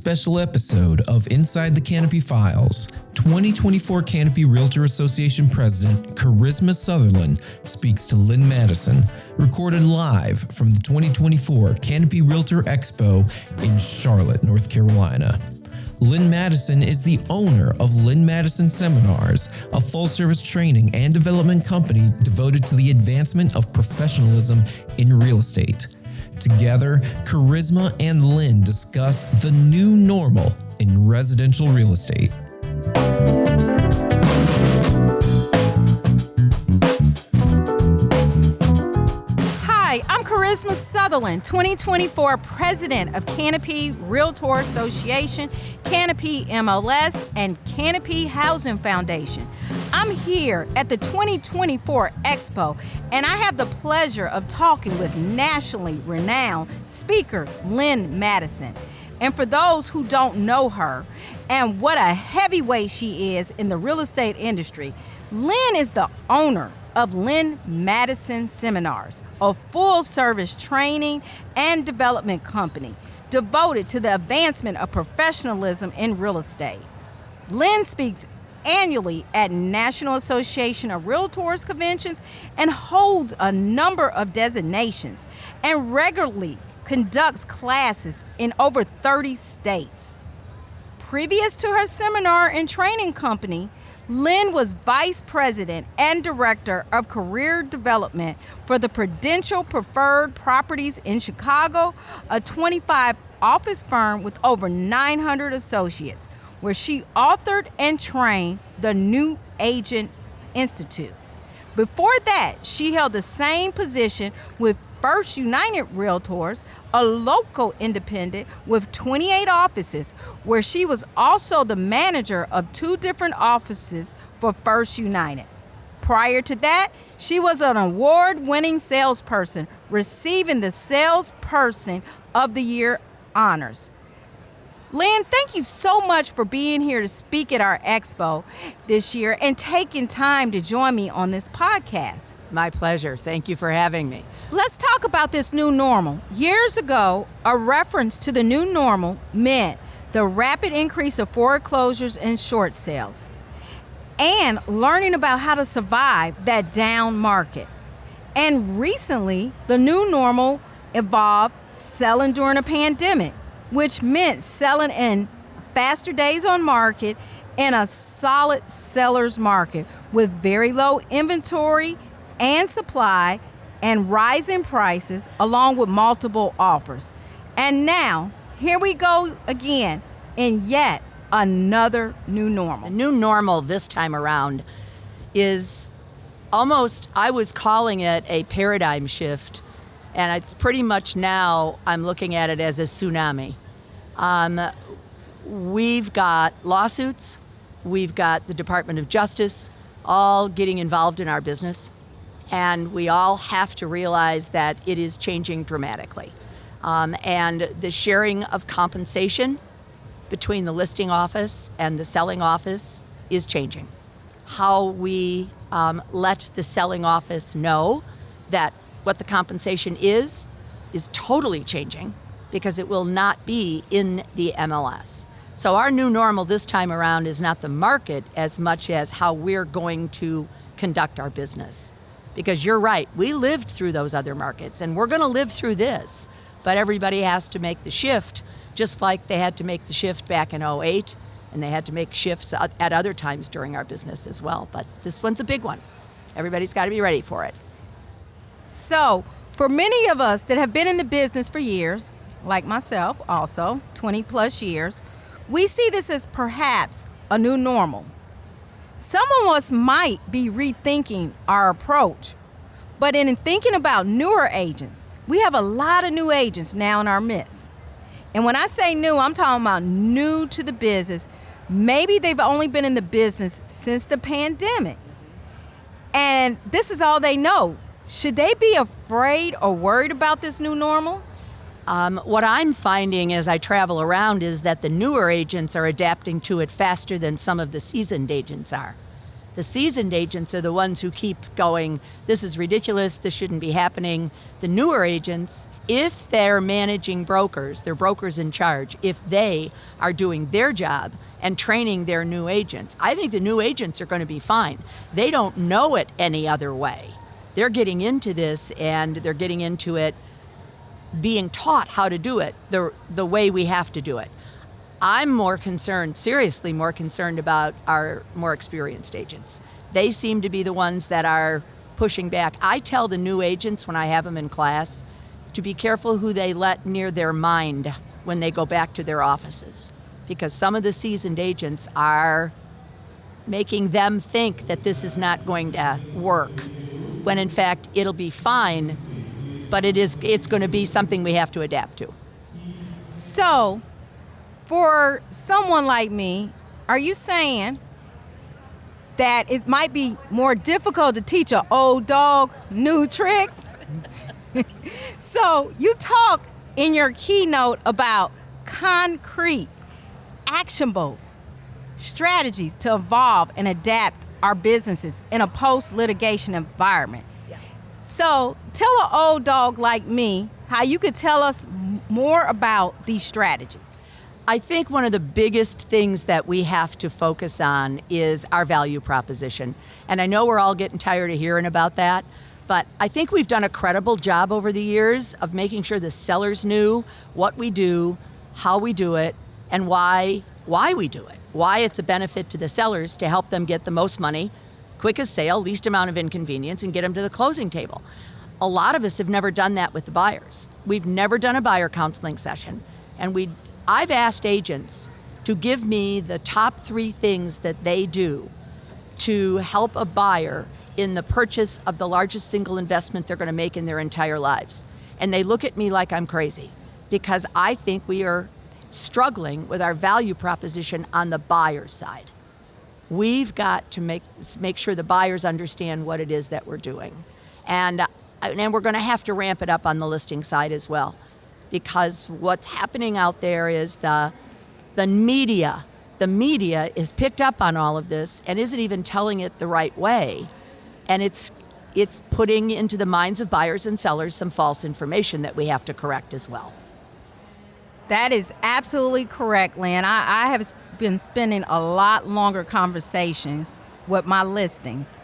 special episode of Inside the Canopy Files. 2024 Canopy Realtor Association President Charisma Southerland speaks to Lynn Madison, recorded live from the 2024 Canopy Realtor Expo in Charlotte, North Carolina. Lynn Madison is the owner of Lynn Madison Seminars, a full-service training and development company devoted to the advancement of professionalism in real estate. Together, Charisma and Lynn discuss the new normal in residential real estate. Hi, I'm Charisma Southerland, 2024 President of Canopy Realtor Association, Canopy MLS, and Canopy Housing Foundation. I'm here at the 2024 Expo, and I have the pleasure of talking with nationally renowned speaker Lynn Madison. And for those who don't know her and what a heavyweight she is in the real estate industry, Lynn is the owner of Lynn Madison Seminars, a full-service training and development company devoted to the advancement of professionalism in real estate. Lynn speaks annually at National Association of Realtors conventions and holds a number of designations and regularly conducts classes in over 30 states. Previous to her seminar and training company, Lynn was Vice President and Director of Career Development for the Prudential Preferred Properties in Chicago, a 25-office firm with over 900 associates, where she authored and trained the New Agent Institute. Before that, she held the same position with First United Realtors, a local independent with 28 offices, where she was also the manager of 2 different offices for First United. Prior to that, she was an award-winning salesperson, receiving the Salesperson of the Year honors. Lynn, thank you so much for being here to speak at our expo this year and taking time to join me on this podcast. My pleasure. Thank you for having me. Let's talk about this new normal. Years ago, a reference to the new normal meant the rapid increase of foreclosures and short sales, and learning about how to survive that down market. And recently, the new normal evolved selling during a pandemic, which meant selling in faster days on market in a solid seller's market with very low inventory and supply and rising prices along with multiple offers. And now, here we go again in yet another new normal. The new normal this time around is almost, I was calling it a paradigm shift, and it's pretty much now I'm looking at it as a tsunami. We've got lawsuits, we've got the Department of Justice all getting involved in our business, and we all have to realize that it is changing dramatically. And the sharing of compensation between the listing office and the selling office is changing. How we let the selling office know that what the compensation is totally changing, because it will not be in the MLS. So our new normal this time around is not the market as much as how we're going to conduct our business. Because you're right, we lived through those other markets, and we're gonna live through this, but everybody has to make the shift, just like they had to make the shift back in '08, and they had to make shifts at other times during our business as well. But this one's a big one. Everybody's gotta be ready for it. So, for many of us that have been in the business for years, like myself also, 20 plus years, we see this as perhaps a new normal. Some of us might be rethinking our approach, but in thinking about newer agents, we have a lot of new agents now in our midst. And when I say new, I'm talking about new to the business. Maybe they've only been in the business since the pandemic, and this is all they know. Should they be afraid or worried about this new normal? What I'm finding as I travel around is that the newer agents are adapting to it faster than some of the seasoned agents are. The seasoned agents are the ones who keep going, this is ridiculous, this shouldn't be happening. The newer agents, if they're managing brokers, they're brokers in charge, if they are doing their job and training their new agents, I think the new agents are going to be fine. They don't know it any other way. They're getting into this, and they're getting into it being taught how to do it the way we have to do it. I'm more concerned, seriously more concerned about our more experienced agents. They seem to be the ones that are pushing back. I tell the new agents when I have them in class to be careful who they let near their mind when they go back to their offices, because some of the seasoned agents are making them think that this is not going to work, when in fact it'll be fine, but it's going to be something we have to adapt to. So, for someone like me, are you saying that it might be more difficult to teach an old dog new tricks? So you talk in your keynote about concrete, actionable strategies to evolve and adapt our businesses in a post-litigation environment. Yeah. So tell an old dog like me how you could tell us more about these strategies. I think one of the biggest things that we have to focus on is our value proposition. And I know we're all getting tired of hearing about that, but I think we've done a credible job over the years of making sure the sellers knew what we do, how we do it, and why we do it. Why it's a benefit to the sellers to help them get the most money, quickest sale, least amount of inconvenience, and get them to the closing table. A lot of us have never done that with the buyers. We've never done a buyer counseling session, and I've asked agents to give me the top 3 things that they do to help a buyer in the purchase of the largest single investment they're going to make in their entire lives. And they look at me like I'm crazy, because I think we are struggling with our value proposition on the buyer's side. We've got to make sure the buyers understand what it is that we're doing. And we're going to have to ramp it up on the listing side as well. Because what's happening out there is the media is picked up on all of this and isn't even telling it the right way. And it's putting into the minds of buyers and sellers some false information that we have to correct as well. That is absolutely correct, Lynn. I have been spending a lot longer conversations with my listings,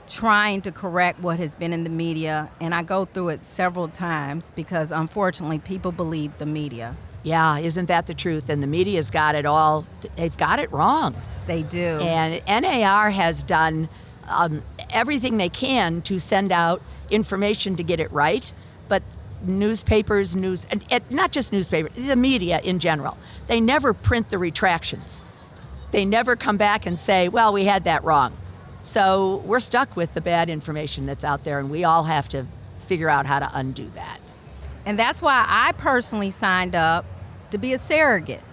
trying to correct what has been in the media, and I go through it several times because unfortunately people believe the media. Yeah, isn't that the truth? And the media's got it all, they've got it wrong. They do. And NAR has done everything they can to send out information to get it right, but newspapers, and not just newspapers, the media in general, they never print the retractions. They never come back and say, well, we had that wrong. So we're stuck with the bad information that's out there, and we all have to figure out how to undo that. And that's why I personally signed up to be a surrogate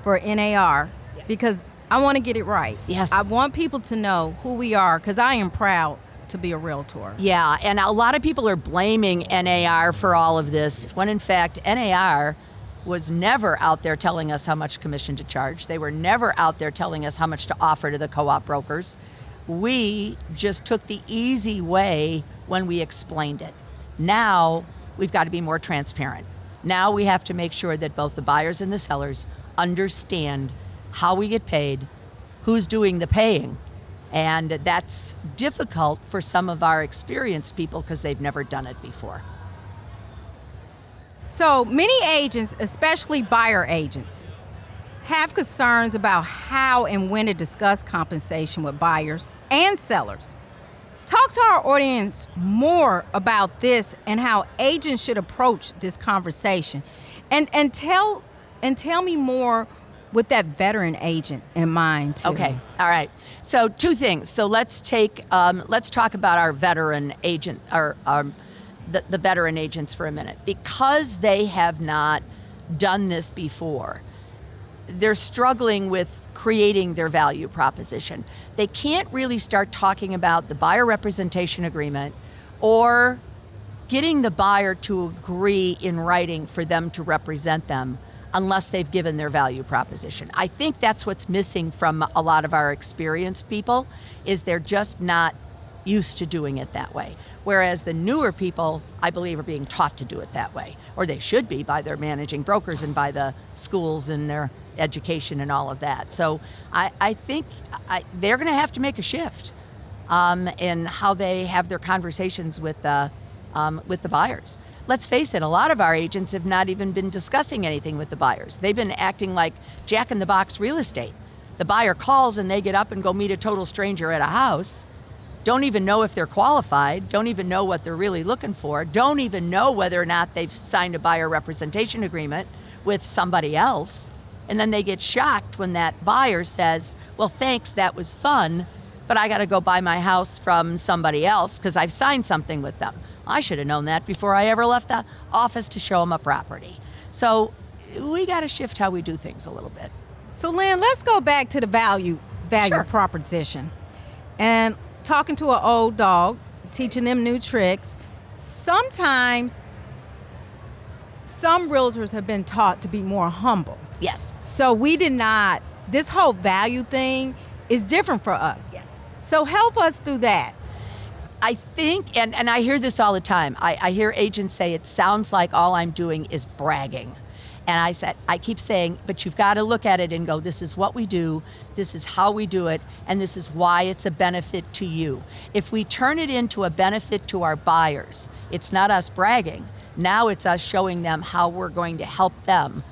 for NAR, because I want to get it right. Yes. I want people to know who we are, because I am proud to be a realtor. Yeah, and a lot of people are blaming NAR for all of this, when in fact NAR was never out there telling us how much commission to charge. They were never out there telling us how much to offer to the co-op brokers. We just took the easy way when we explained it. Now we've got to be more transparent. Now we have to make sure that both the buyers and the sellers understand how we get paid, who's doing the paying. And that's difficult for some of our experienced people because they've never done it before. So many agents, especially buyer agents, have concerns about how and when to discuss compensation with buyers and sellers. Talk to our audience more about this and how agents should approach this conversation. And tell me more with that veteran agent in mind too. Okay, all right. So 2 things. So let's talk about our veteran agent, or the veteran agents for a minute. Because they have not done this before, they're struggling with creating their value proposition. They can't really start talking about the buyer representation agreement or getting the buyer to agree in writing for them to represent them unless they've given their value proposition. I think that's what's missing from a lot of our experienced people, is they're just not used to doing it that way. Whereas the newer people, I believe, are being taught to do it that way, or they should be by their managing brokers and by the schools and their education and all of that. So I think they're going to have to make a shift in how they have their conversations with the buyers. Let's face it, a lot of our agents have not even been discussing anything with the buyers. They've been acting like jack-in-the-box real estate. The buyer calls and they get up and go meet a total stranger at a house, don't even know if they're qualified, don't even know what they're really looking for, don't even know whether or not they've signed a buyer representation agreement with somebody else. And then they get shocked when that buyer says, well, thanks, that was fun, but I got to go buy my house from somebody else because I've signed something with them. I should have known that before I ever left the office to show them a property. So we got to shift how we do things a little bit. So Lynn, let's go back to the value Sure. proposition. And talking to an old dog, teaching them new tricks. Sometimes some realtors have been taught to be more humble. Yes. So this whole value thing is different for us. Yes. So help us through that. I think, and I hear this all the time, I hear agents say, it sounds like all I'm doing is bragging. And I keep saying, but you've got to look at it and go, this is what we do, this is how we do it, and this is why it's a benefit to you. If we turn it into a benefit to our buyers, it's not us bragging. Now it's us showing them how we're going to help them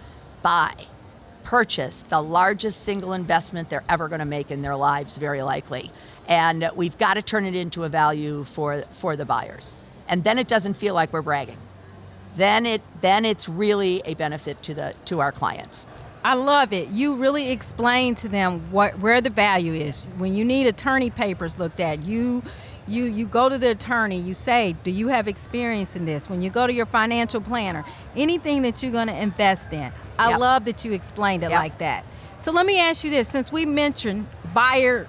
purchase the largest single investment they're ever going to make in their lives, very likely. And we've got to turn it into a value for the buyers. And then it doesn't feel like we're bragging. Then it's really a benefit to our clients. I love it. You really explain to them where the value is. When you need attorney papers looked at, you go to the attorney, you say, do you have experience in this? When you go to your financial planner, anything that you're going to invest in. I Yep. love that you explained it Yep. like that. So let me ask you this, since we mentioned buyer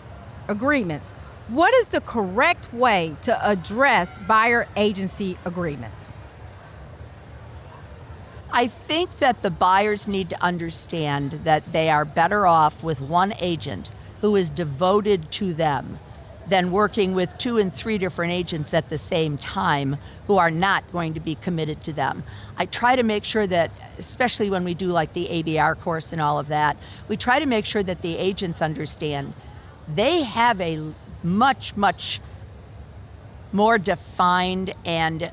agreements, what is the correct way to address buyer agency agreements? I think that the buyers need to understand that they are better off with one agent who is devoted to them than working with 2 and 3 different agents at the same time who are not going to be committed to them. I try to make sure that, especially when we do like the ABR course and all of that, we try to make sure that the agents understand they have a much, much more defined and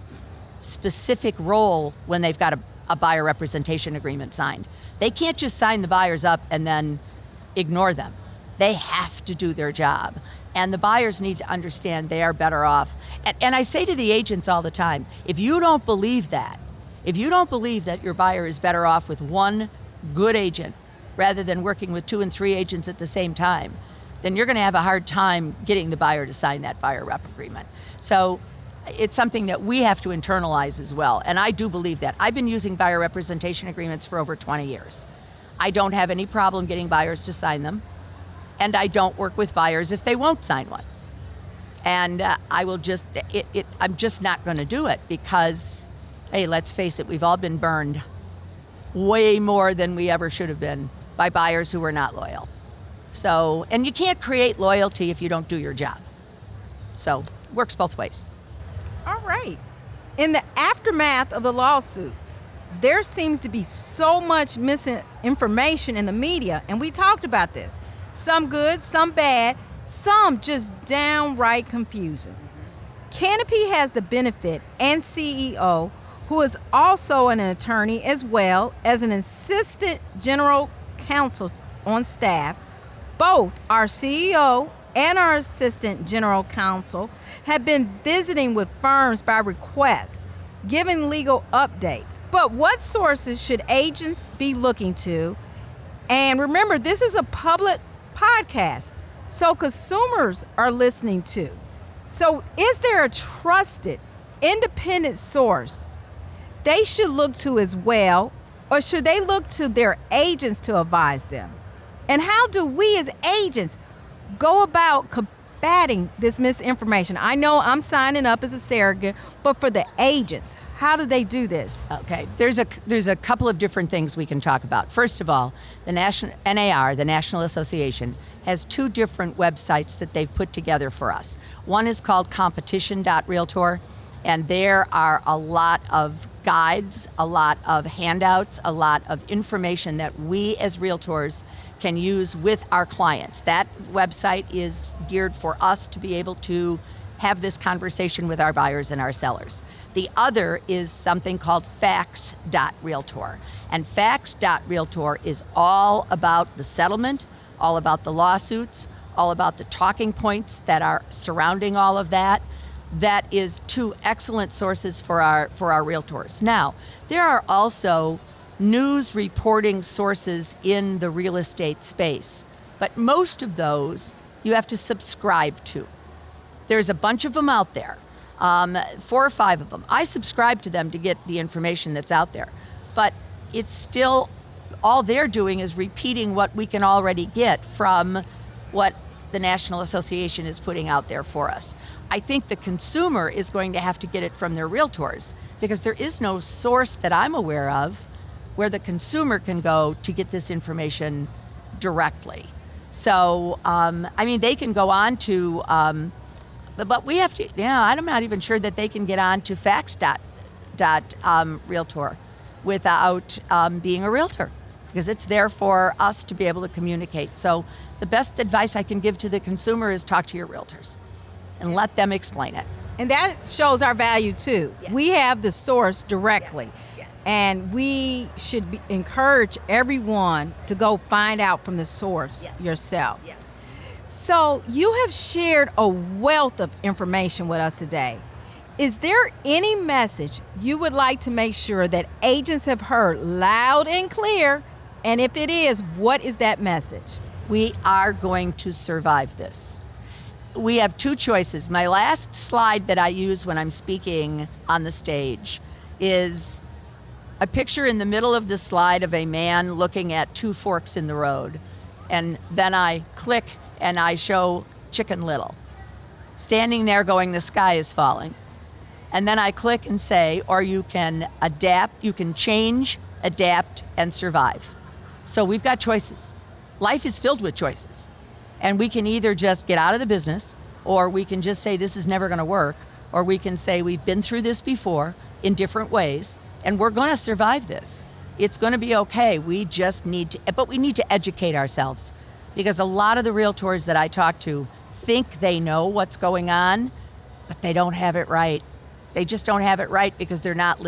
specific role when they've got a buyer representation agreement signed. They can't just sign the buyers up and then ignore them. They have to do their job. And the buyers need to understand they are better off. And I say to the agents all the time, if you don't believe that your buyer is better off with one good agent rather than working with 2 and 3 agents at the same time, then you're going to have a hard time getting the buyer to sign that buyer rep agreement. So it's something that we have to internalize as well. And I do believe that. I've been using buyer representation agreements for over 20 years. I don't have any problem getting buyers to sign them. And I don't work with buyers if they won't sign one. And I'm just not going to do it because, hey, let's face it, we've all been burned way more than we ever should have been by buyers who were not loyal. So, and you can't create loyalty if you don't do your job. So, it works both ways. All right. In the aftermath of the lawsuits, there seems to be so much misinformation in the media, and we talked about this. Some good, some bad, some just downright confusing. Canopy has the benefit and CEO, who is also an attorney as well as an assistant general counsel on staff. Both our CEO and our assistant general counsel have been visiting with firms by request, giving legal updates. But what sources should agents be looking to? And remember, this is a public podcast, so consumers are listening too. So is there a trusted, independent source they should look to as well, or should they look to their agents to advise them? And how do we as agents go about combating this misinformation? I know I'm signing up as a surrogate, but for the agents, how do they do this? Okay, there's a couple of different things we can talk about. First of all, the NAR, the National Association, has two different websites that they've put together for us. One is called competition.realtor, and there are a lot of guides, a lot of handouts, a lot of information that we as realtors can use with our clients. That website is geared for us to be able to have this conversation with our buyers and our sellers. The other is something called facts.realtor. And facts.realtor is all about the settlement, all about the lawsuits, all about the talking points that are surrounding all of that. That is two excellent sources for our realtors. Now, there are also news reporting sources in the real estate space, but most of those you have to subscribe to. There's a bunch of them out there, 4 or 5 of them. I subscribe to them to get the information that's out there, but it's still, all they're doing is repeating what we can already get from what the National Association is putting out there for us. I think the consumer is going to have to get it from their realtors, because there is no source that I'm aware of where the consumer can go to get this information directly. So, they can go on to, but we have to, I'm not even sure that they can get on to facts.realtor without being a realtor, because it's there for us to be able to communicate. So the best advice I can give to the consumer is talk to your realtors and let them explain it. And that shows our value too. Yes. We have the source directly. Yes. And we should encourage everyone to go find out from the source yourself. Yes. So you have shared a wealth of information with us today. Is there any message you would like to make sure that agents have heard loud and clear? And if it is, what is that message? We are going to survive this. We have two choices. My last slide that I use when I'm speaking on the stage is a picture in the middle of the slide of a man looking at 2 forks in the road. And then I click and I show Chicken Little, standing there going, the sky is falling. And then I click and say, or you can adapt, you can change, adapt, and survive. So we've got choices. Life is filled with choices. And we can either just get out of the business, or we can just say this is never going to work, or we can say we've been through this before in different ways, and we're going to survive this. It's going to be okay. We just need to, but we need to educate ourselves, because a lot of the realtors that I talk to think they know what's going on, but they don't have it right. They just don't have it right because they're not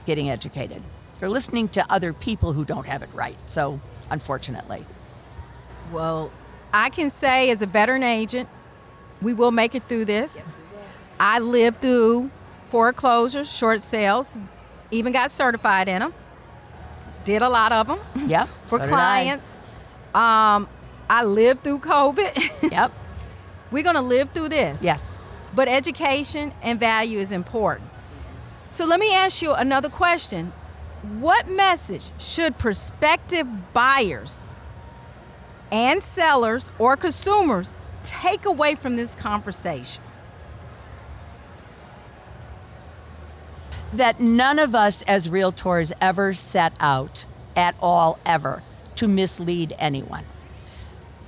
getting educated. They're listening to other people who don't have it right. So, unfortunately. Well, I can say as a veteran agent, we will make it through this. Yes, we will. I lived through foreclosures, short sales, even got certified in them. Did a lot of them. Yep. For so clients. I lived through COVID. Yep. We're going to live through this. Yes. But education and value is important. So let me ask you another question. What message should prospective buyers and sellers or consumers take away from this conversation? That none of us as realtors ever set out at all, ever, to mislead anyone.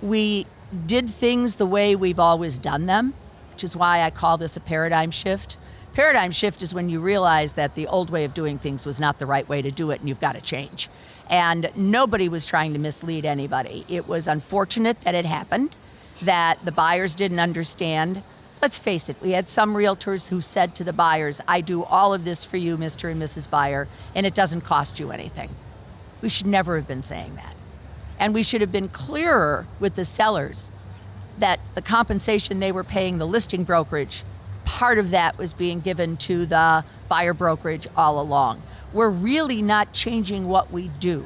We did things the way we've always done them, which is why I call this a paradigm shift. Paradigm shift is when you realize that the old way of doing things was not the right way to do it and you've got to change. And nobody was trying to mislead anybody. It was unfortunate that it happened, that the buyers didn't understand. Let's face it, we had some realtors who said to the buyers, I do all of this for you, Mr. and Mrs. Buyer, and it doesn't cost you anything. We should never have been saying that. And we should have been clearer with the sellers that the compensation they were paying the listing brokerage, part of that was being given to the buyer brokerage all along. We're really not changing what we do.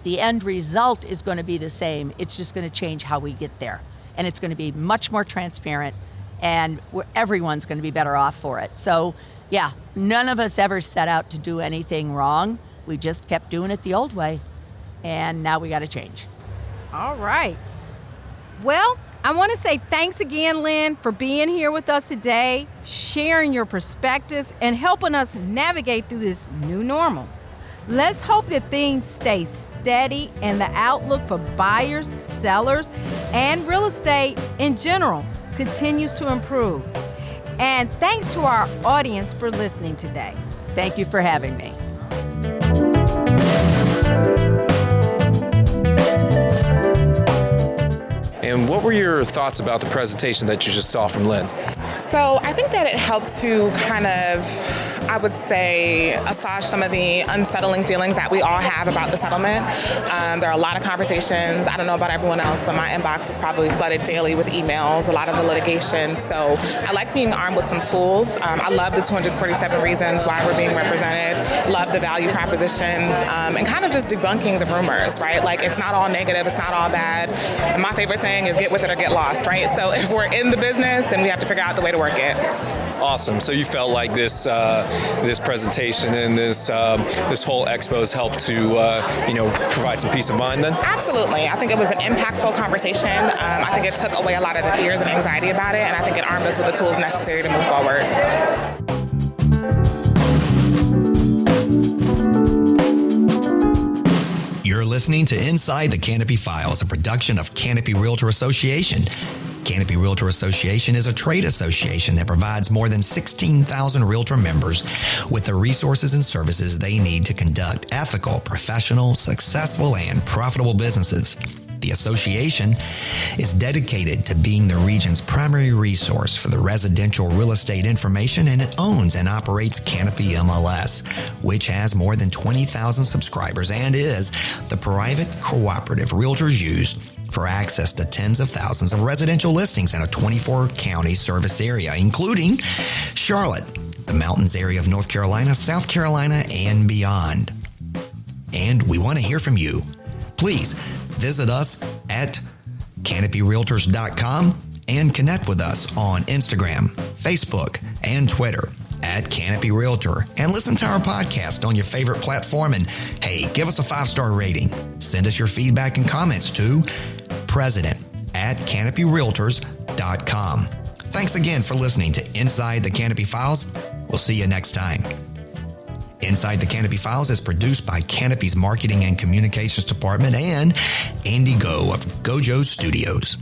The end result is going to be the same. It's just going to change how we get there. And it's going to be much more transparent, and everyone's going to be better off for it. So, yeah, none of us ever set out to do anything wrong. We just kept doing it the old way, and now we got to change. All right. Well, I want to say thanks again, Lynn, for being here with us today, sharing your perspectives, and helping us navigate through this new normal. Let's hope that things stay steady and the outlook for buyers, sellers, and real estate in general continues to improve. And thanks to our audience for listening today. Thank you for having me. And what were your thoughts about the presentation that you just saw from Lynn? So I think that it helped to kind of, I would say, assuage some of the unsettling feelings that we all have about the settlement. There are a lot of conversations. I don't know about everyone else, but my inbox is probably flooded daily with emails, a lot of the litigation. So I like being armed with some tools. I love the 247 reasons why we're being represented, love the value propositions, and kind of just debunking the rumors, right? Like, it's not all negative, it's not all bad. And my favorite thing is get with it or get lost, right? So if we're in the business, then we have to figure out the way to work it. Awesome. So you felt like this this presentation and this whole expo has helped to provide some peace of mind then? Absolutely. I think it was an impactful conversation. I think it took away a lot of the fears and anxiety about it, and I think it armed us with the tools necessary to move forward. You're listening to Inside the Canopy Files, a production of Canopy Realtor Association. Canopy Realtor Association is a trade association that provides more than 16,000 realtor members with the resources and services they need to conduct ethical, professional, successful, and profitable businesses. The association is dedicated to being the region's primary resource for the residential real estate information, and it owns and operates Canopy MLS, which has more than 20,000 subscribers and is the private cooperative realtors use for access to tens of thousands of residential listings in a 24-county service area, including Charlotte, the mountains area of North Carolina, South Carolina, and beyond. And we want to hear from you. Please visit us at canopyrealtors.com and connect with us on Instagram, Facebook, and Twitter at Canopy Realtor, and listen to our podcast on your favorite platform. And hey, give us a 5-star rating. Send us your feedback and comments to president@canopyrealtors.com. Thanks again for listening to Inside the Canopy Files. We'll see you next time. Inside the Canopy Files is produced by Canopy's Marketing and Communications Department and Andy Go of Gojo Studios.